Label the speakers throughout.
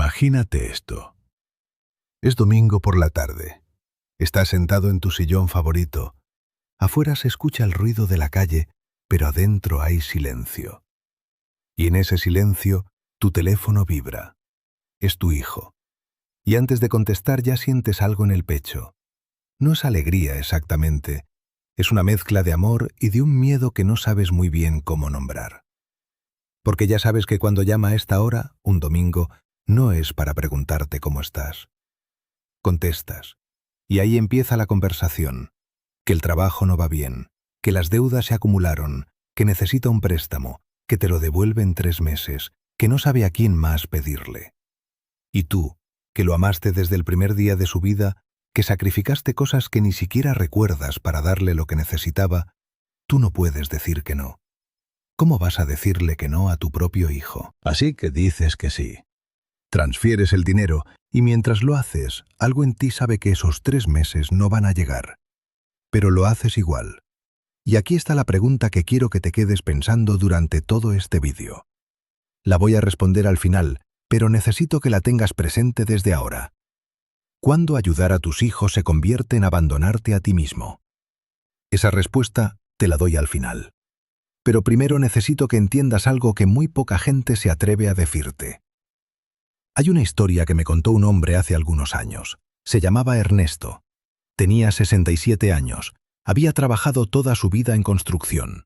Speaker 1: Imagínate esto. Es domingo por la tarde. Estás sentado en tu sillón favorito. Afuera se escucha el ruido de la calle, pero adentro hay silencio. Y en ese silencio, tu teléfono vibra. Es tu hijo. Y antes de contestar ya sientes algo en el pecho. No es alegría exactamente. Es una mezcla de amor y de un miedo que no sabes muy bien cómo nombrar. Porque ya sabes que cuando llama a esta hora, un domingo, no es para preguntarte cómo estás. Contestas. Y ahí empieza la conversación. Que el trabajo no va bien, que las deudas se acumularon, que necesita un préstamo, que te lo devuelve en 3 meses, que no sabe a quién más pedirle. Y tú, que lo amaste desde el primer día de su vida, que sacrificaste cosas que ni siquiera recuerdas para darle lo que necesitaba, tú no puedes decir que no. ¿Cómo vas a decirle que no a tu propio hijo?
Speaker 2: Así que dices que sí. Transfieres el dinero y mientras lo haces, algo en ti sabe que esos 3 meses no van a llegar. Pero lo haces igual. Y aquí está la pregunta que quiero que te quedes pensando durante todo este vídeo. La voy a responder al final, pero necesito que la tengas presente desde ahora. ¿Cuándo ayudar a tus hijos se convierte en abandonarte a ti mismo? Esa respuesta te la doy al final. Pero primero necesito que entiendas algo que muy poca gente se atreve a decirte. Hay una historia que me contó un hombre hace algunos años. Se llamaba Ernesto. Tenía 67 años. Había trabajado toda su vida en construcción.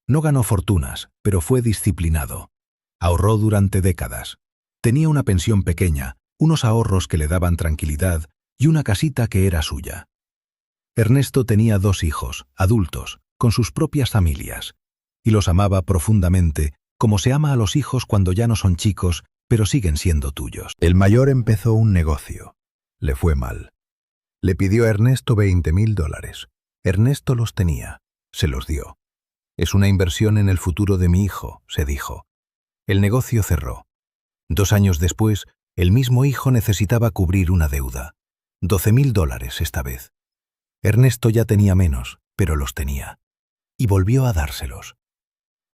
Speaker 2: No ganó fortunas, pero fue disciplinado. Ahorró durante décadas. Tenía una pensión pequeña, unos ahorros que le daban tranquilidad y una casita que era suya. Ernesto tenía 2 hijos, adultos, con sus propias familias, y los amaba profundamente, como se ama a los hijos cuando ya no son chicos, pero siguen siendo tuyos. El mayor empezó un negocio. Le fue mal. Le pidió a Ernesto $20,000. Ernesto los tenía. Se los dio. Es una inversión en el futuro de mi hijo, se dijo. El negocio cerró. 2 años después, el mismo hijo necesitaba cubrir una deuda. $12,000 esta vez. Ernesto ya tenía menos, pero los tenía. Y volvió a dárselos.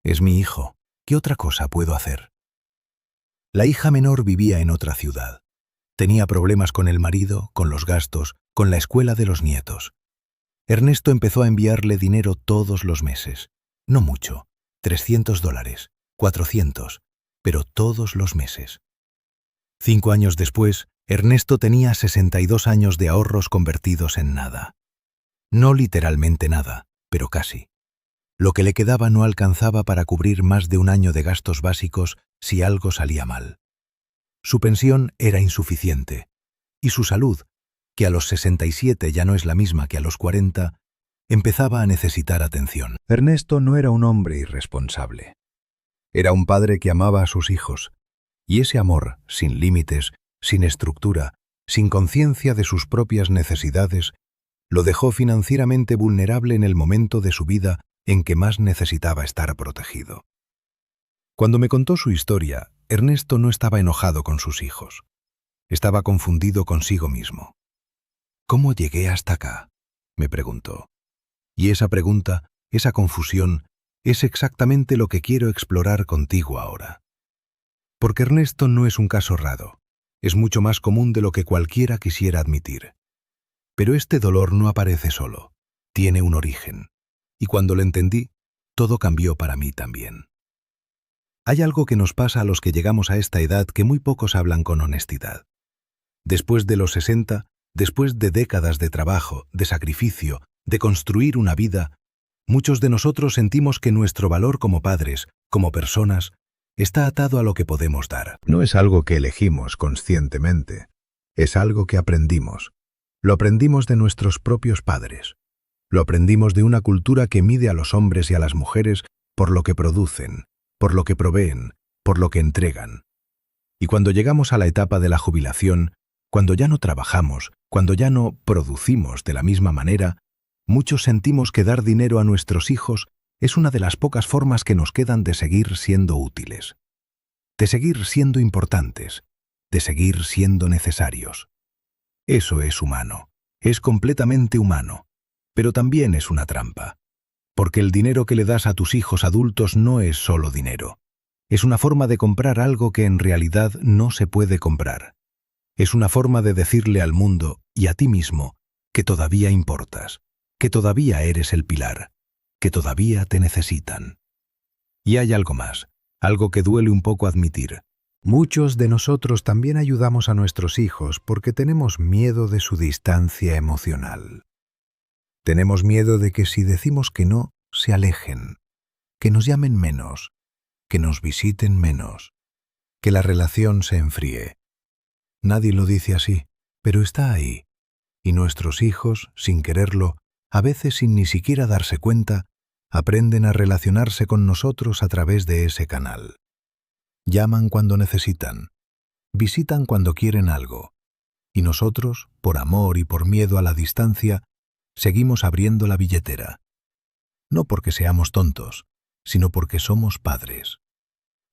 Speaker 2: Es mi hijo. ¿Qué otra cosa puedo hacer? La hija menor vivía en otra ciudad. Tenía problemas con el marido, con los gastos, con la escuela de los nietos. Ernesto empezó a enviarle dinero todos los meses. No mucho, $300, 400, pero todos los meses. 5 años después, Ernesto tenía 62 años de ahorros convertidos en nada. No literalmente nada, pero casi. Lo que le quedaba no alcanzaba para cubrir más de un año de gastos básicos si algo salía mal. Su pensión era insuficiente, y su salud, que a los 67 ya no es la misma que a los 40, empezaba a necesitar atención. Ernesto no era un hombre irresponsable. Era un padre que amaba a sus hijos, y ese amor, sin límites, sin estructura, sin conciencia de sus propias necesidades, lo dejó financieramente vulnerable en el momento de su vida en que más necesitaba estar protegido. Cuando me contó su historia, Ernesto no estaba enojado con sus hijos. Estaba confundido consigo mismo. ¿Cómo llegué hasta acá?, me preguntó. Y esa pregunta, esa confusión, es exactamente lo que quiero explorar contigo ahora. Porque Ernesto no es un caso raro. Es mucho más común de lo que cualquiera quisiera admitir. Pero este dolor no aparece solo. Tiene un origen. Y cuando lo entendí, todo cambió para mí también. Hay algo que nos pasa a los que llegamos a esta edad que muy pocos hablan con honestidad. Después de los 60, después de décadas de trabajo, de sacrificio, de construir una vida, muchos de nosotros sentimos que nuestro valor como padres, como personas, está atado a lo que podemos dar. No es algo que elegimos conscientemente, es algo que aprendimos. Lo aprendimos de nuestros propios padres. Lo aprendimos de una cultura que mide a los hombres y a las mujeres por lo que producen, por lo que proveen, por lo que entregan. Y cuando llegamos a la etapa de la jubilación, cuando ya no trabajamos, cuando ya no producimos de la misma manera, muchos sentimos que dar dinero a nuestros hijos es una de las pocas formas que nos quedan de seguir siendo útiles, de seguir siendo importantes, de seguir siendo necesarios. Eso es humano, es completamente humano, pero también es una trampa, porque el dinero que le das a tus hijos adultos no es solo dinero, Es una forma de comprar algo que en realidad no se puede comprar. Es una forma de decirle al mundo y a ti mismo que todavía importas, que todavía eres el pilar, que todavía te necesitan. Y hay algo más, algo que duele un poco admitir. Muchos de nosotros también ayudamos a nuestros hijos porque tenemos miedo de su distancia emocional. Tenemos miedo de que si decimos que no, se alejen, que nos llamen menos, que nos visiten menos, que la relación se enfríe. Nadie lo dice así, pero está ahí. Y nuestros hijos, sin quererlo, a veces sin ni siquiera darse cuenta, aprenden a relacionarse con nosotros a través de ese canal. Llaman cuando necesitan, visitan cuando quieren algo, y nosotros, por amor y por miedo a la distancia, seguimos abriendo la billetera. No porque seamos tontos, sino porque somos padres.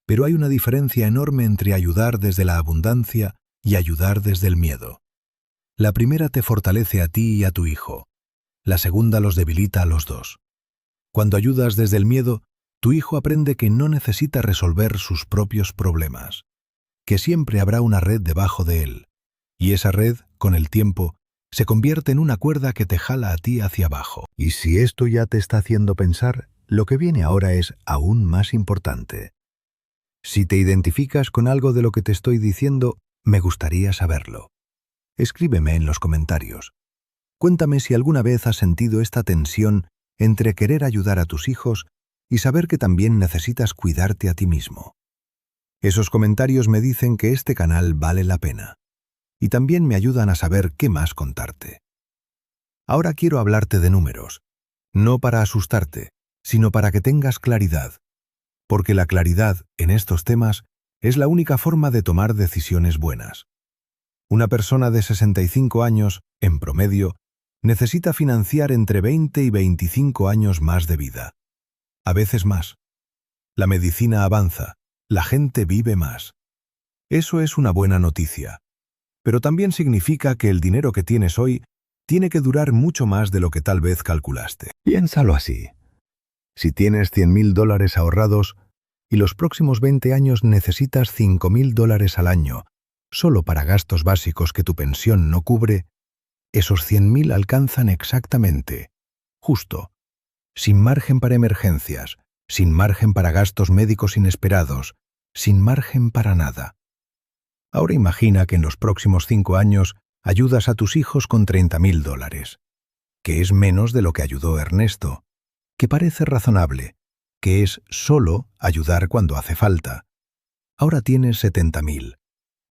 Speaker 2: Pero hay una diferencia enorme entre ayudar desde la abundancia y ayudar desde el miedo. La primera te fortalece a ti y a tu hijo. La segunda los debilita a los dos. Cuando ayudas desde el miedo, tu hijo aprende que no necesita resolver sus propios problemas, que siempre habrá una red debajo de él, y esa red, con el tiempo, se convierte en una cuerda que te jala a ti hacia abajo. Y si esto ya te está haciendo pensar, lo que viene ahora es aún más importante. Si te identificas con algo de lo que te estoy diciendo, me gustaría saberlo. Escríbeme en los comentarios. Cuéntame si alguna vez has sentido esta tensión entre querer ayudar a tus hijos y saber que también necesitas cuidarte a ti mismo. Esos comentarios me dicen que este canal vale la pena. Y también me ayudan a saber qué más contarte. Ahora quiero hablarte de números, no para asustarte, sino para que tengas claridad, porque la claridad en estos temas es la única forma de tomar decisiones buenas. Una persona de 65 años, en promedio, necesita financiar entre 20 y 25 años más de vida. A veces más. La medicina avanza, la gente vive más. Eso es una buena noticia. Pero también significa que el dinero que tienes hoy tiene que durar mucho más de lo que tal vez calculaste. Piénsalo así. Si tienes $100,000 ahorrados y los próximos 20 años necesitas $5,000 al año solo para gastos básicos que tu pensión no cubre, esos 100,000 alcanzan exactamente, justo, sin margen para emergencias, sin margen para gastos médicos inesperados, sin margen para nada. Ahora imagina que en los próximos 5 años ayudas a tus hijos con $30,000, que es menos de lo que ayudó Ernesto, que parece razonable, que es solo ayudar cuando hace falta. Ahora tienes 70,000,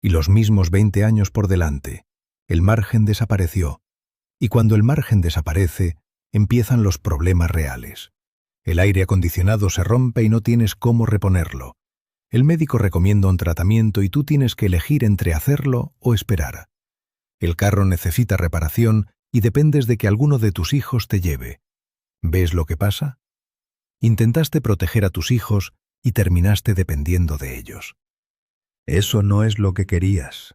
Speaker 2: y los mismos 20 años por delante. El margen desapareció, y cuando el margen desaparece, empiezan los problemas reales. El aire acondicionado se rompe y no tienes cómo reponerlo. El médico recomienda un tratamiento y tú tienes que elegir entre hacerlo o esperar. El carro necesita reparación y dependes de que alguno de tus hijos te lleve. ¿Ves lo que pasa? Intentaste proteger a tus hijos y terminaste dependiendo de ellos. Eso no es lo que querías.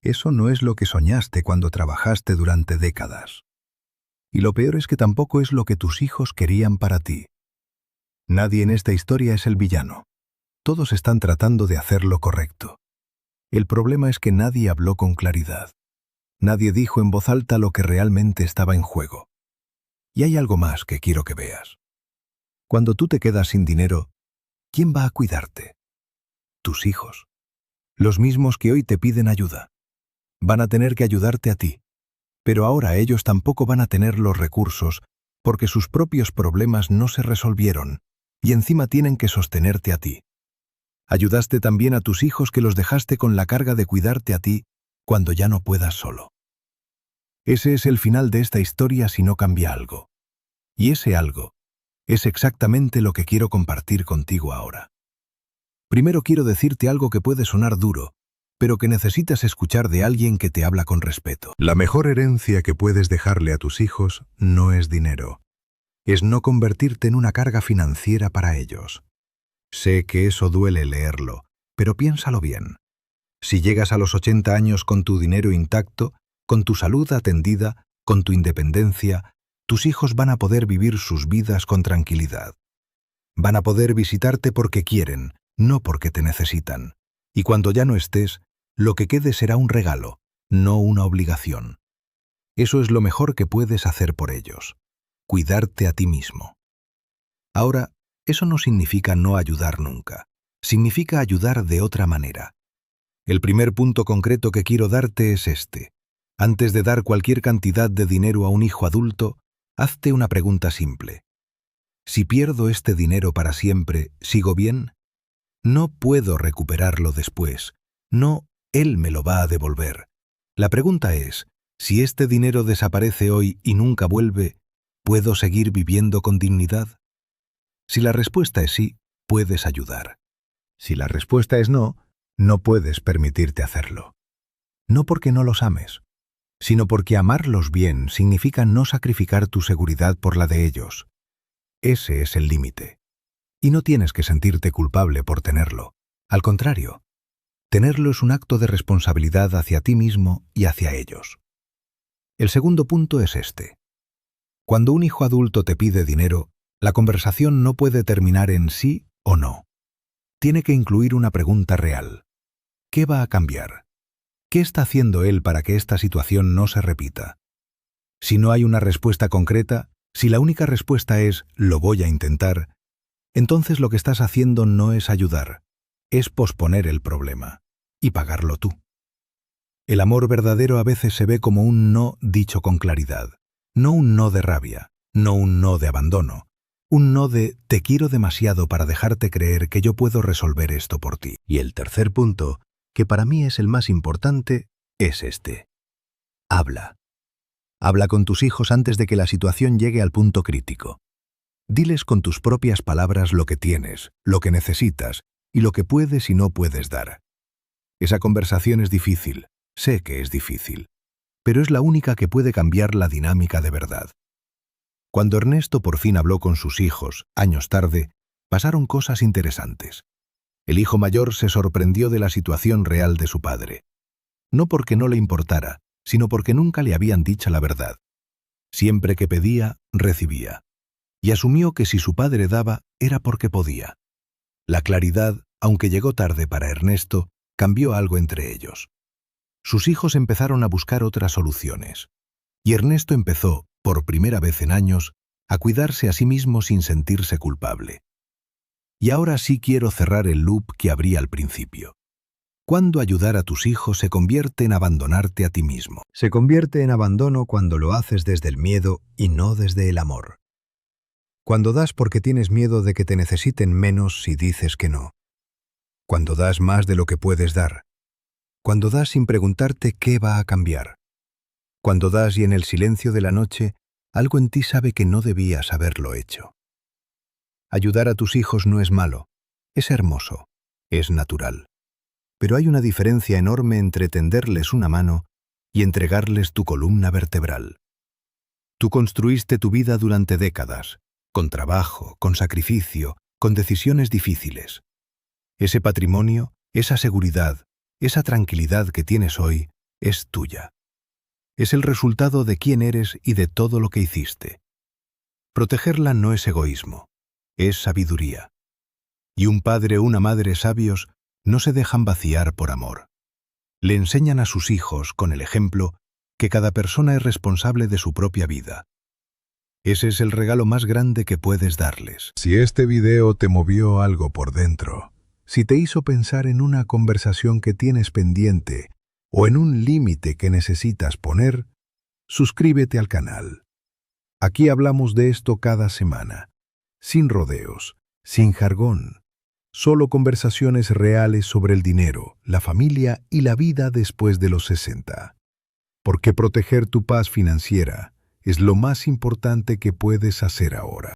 Speaker 2: Eso no es lo que soñaste cuando trabajaste durante décadas. Y lo peor es que tampoco es lo que tus hijos querían para ti. Nadie en esta historia es el villano. Todos están tratando de hacer lo correcto. El problema es que nadie habló con claridad. Nadie dijo en voz alta lo que realmente estaba en juego. Y hay algo más que quiero que veas. Cuando tú te quedas sin dinero, ¿quién va a cuidarte? Tus hijos. Los mismos que hoy te piden ayuda. Van a tener que ayudarte a ti. Pero ahora ellos tampoco van a tener los recursos porque sus propios problemas no se resolvieron y encima tienen que sostenerte a ti. Ayudaste también a tus hijos que los dejaste con la carga de cuidarte a ti cuando ya no puedas solo. Ese es el final de esta historia si no cambia algo. Y ese algo es exactamente lo que quiero compartir contigo ahora. Primero quiero decirte algo que puede sonar duro, pero que necesitas escuchar de alguien que te habla con respeto. La mejor herencia que puedes dejarle a tus hijos no es dinero. Es no convertirte en una carga financiera para ellos. Sé que eso duele leerlo, pero piénsalo bien. Si llegas a los 80 años con tu dinero intacto, con tu salud atendida, con tu independencia, tus hijos van a poder vivir sus vidas con tranquilidad. Van a poder visitarte porque quieren,
Speaker 1: no porque te necesitan. Y cuando ya no estés, lo que quede será un regalo, no una obligación. Eso es lo mejor que puedes hacer por ellos, cuidarte a ti mismo. Ahora, eso no significa no ayudar nunca, significa ayudar de otra manera. El primer punto concreto que quiero darte es este. Antes de dar cualquier cantidad de dinero a un hijo adulto, hazte una pregunta simple. Si pierdo este dinero para siempre, ¿sigo bien? No puedo recuperarlo después. No, él me lo va a devolver. La pregunta es, si este dinero desaparece hoy y nunca vuelve, ¿puedo seguir viviendo con dignidad? Si la respuesta es sí, puedes ayudar. Si la respuesta es no, no puedes permitirte hacerlo. No porque no los ames, sino porque amarlos bien significa no sacrificar tu seguridad por la de ellos. Ese es el límite. Y no tienes que sentirte culpable por tenerlo. Al contrario, tenerlo es un acto de responsabilidad hacia ti mismo y hacia ellos. El segundo punto es este. Cuando un hijo adulto te pide dinero, la conversación no puede terminar en sí o no. Tiene que incluir una pregunta real. ¿Qué va a cambiar? ¿Qué está haciendo él para que esta situación no se repita? Si no hay una respuesta concreta, si la única respuesta es «lo voy a intentar», entonces lo que estás haciendo no es ayudar, es posponer el problema y pagarlo tú. El amor verdadero a veces se ve como un no dicho con claridad, no un no de rabia, no un no de abandono, un no de «te quiero demasiado para dejarte creer que yo puedo resolver esto por ti». Y el tercer punto, que para mí es el más importante, es este. Habla. Habla con tus hijos antes de que la situación llegue al punto crítico. Diles con tus propias palabras lo que tienes, lo que necesitas y lo que puedes y no puedes dar. Esa conversación es difícil, sé que es difícil, pero es la única que puede cambiar la dinámica de verdad. Cuando Ernesto por fin habló con sus hijos, años tarde, pasaron cosas interesantes. El hijo mayor se sorprendió de la situación real de su padre. No porque no le importara, sino porque nunca le habían dicho la verdad. Siempre que pedía, recibía. Y asumió que si su padre daba, era porque podía. La claridad, aunque llegó tarde para Ernesto, cambió algo entre ellos. Sus hijos empezaron a buscar otras soluciones. Y Ernesto empezó, por primera vez en años, a cuidarse a sí mismo sin sentirse culpable. Y ahora sí quiero cerrar el loop que abrí al principio. ¿Cuándo ayudar a tus hijos se convierte en abandonarte a ti mismo? Se convierte en abandono cuando lo haces desde el miedo y no desde el amor. Cuando das porque tienes miedo de que te necesiten menos si dices que no. Cuando das más de lo que puedes dar. Cuando das sin preguntarte qué va a cambiar. Cuando das y en el silencio de la noche, algo en ti sabe que no debías haberlo hecho. Ayudar a tus hijos no es malo, es hermoso, es natural. Pero hay una diferencia enorme entre tenderles una mano y entregarles tu columna vertebral. Tú construiste tu vida durante décadas, con trabajo, con sacrificio, con decisiones difíciles. Ese patrimonio, esa seguridad, esa tranquilidad que tienes hoy, es tuya. Es el resultado de quién eres y de todo lo que hiciste. Protegerla no es egoísmo, es sabiduría. Y un padre o una madre sabios no se dejan vaciar por amor. Le enseñan a sus hijos, con el ejemplo, que cada persona es responsable de su propia vida. Ese es el regalo más grande que puedes darles.
Speaker 2: Si este video te movió algo por dentro, si te hizo pensar en una conversación que tienes pendiente o en un límite que necesitas poner, suscríbete al canal. Aquí hablamos de esto cada semana, sin rodeos, sin jargón. Solo conversaciones reales sobre el dinero, la familia y la vida después de los 60. Porque proteger tu paz financiera es lo más importante que puedes hacer ahora.